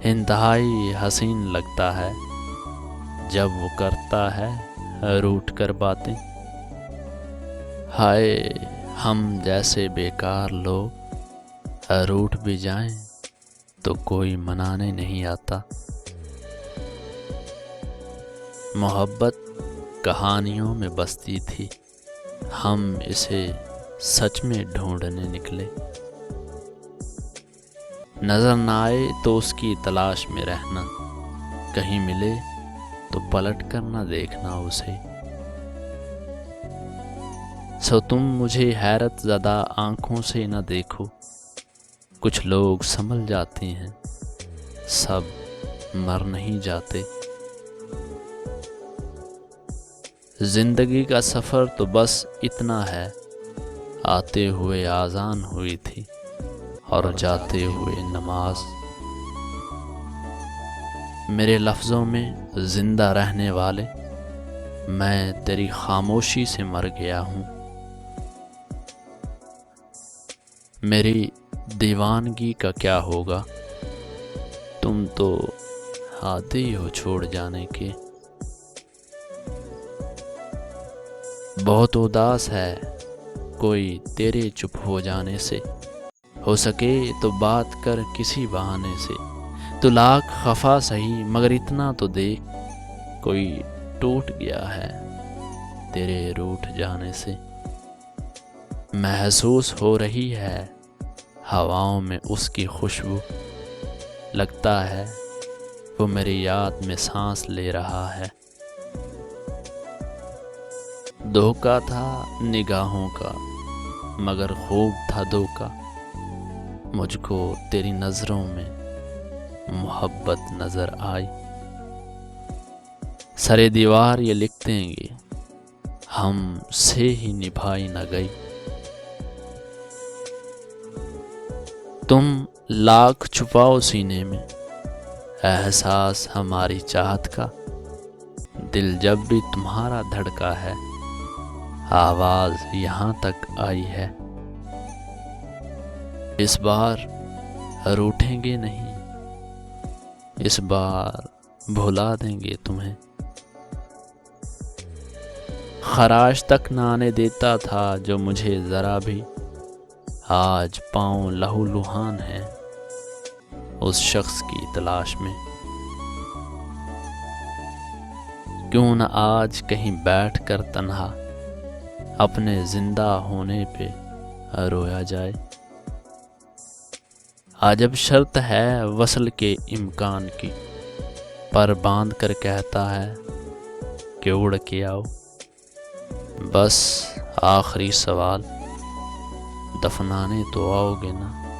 انتہائی حسین لگتا ہے جب وہ کرتا ہے روٹھ کر باتیں۔ ہائے ہم جیسے بیکار لوگ روٹھ بھی جائیں تو کوئی منانے نہیں آتا۔ محبت کہانیوں میں بستی تھی، ہم اسے سچ میں ڈھونڈنے نکلے۔ نظر نہ آئے تو اس کی تلاش میں رہنا، کہیں ملے تو پلٹ کر نہ دیکھنا اسے۔ سو تم مجھے حیرت زدہ آنکھوں سے نہ دیکھو، کچھ لوگ سنبھل جاتے ہیں، سب مر نہیں جاتے۔ زندگی کا سفر تو بس اتنا ہے، آتے ہوئے آذان ہوئی تھی اور جاتے ہوئے نماز۔ میرے لفظوں میں زندہ رہنے والے، میں تیری خاموشی سے مر گیا ہوں۔ میری دیوانگی کا کیا ہوگا، تم تو عادی ہو چھوڑ جانے کے۔ بہت اداس ہے کوئی تیرے چپ ہو جانے سے، ہو سکے تو بات کر کسی بہانے سے۔ تو لاکھ خفا سہی مگر اتنا تو دیکھ، کوئی ٹوٹ گیا ہے تیرے روٹھ جانے سے۔ محسوس ہو رہی ہے ہواؤں میں اس کی خوشبو، لگتا ہے وہ میری یاد میں سانس لے رہا ہے۔ دھوکا تھا نگاہوں کا مگر خوب تھا دھوکا، مجھ کو تیری نظروں میں محبت نظر آئی۔ سرے دیوار یہ لکھ دیں گے ہم سے ہی نبھائی نہ گئی۔ تم لاکھ چھپاؤ سینے میں احساس ہماری چاہت کا، دل جب بھی تمہارا دھڑکا ہے آواز یہاں تک آئی ہے۔ اس بار روٹھیں گے نہیں، اس بار بھلا دیں گے تمہیں۔ خراش تک نہ آنے دیتا تھا جو مجھے ذرا بھی، آج پاؤں لہو لہان ہیں اس شخص کی تلاش میں۔ کیوں نہ آج کہیں بیٹھ کر تنہا اپنے زندہ ہونے پہ رویا جائے۔ عجب شرط ہے وصل کے امکان کی، پر باندھ کر کہتا ہے کہ اڑ کے آؤ۔ بس آخری سوال، دفنانے تو آؤ گے نا؟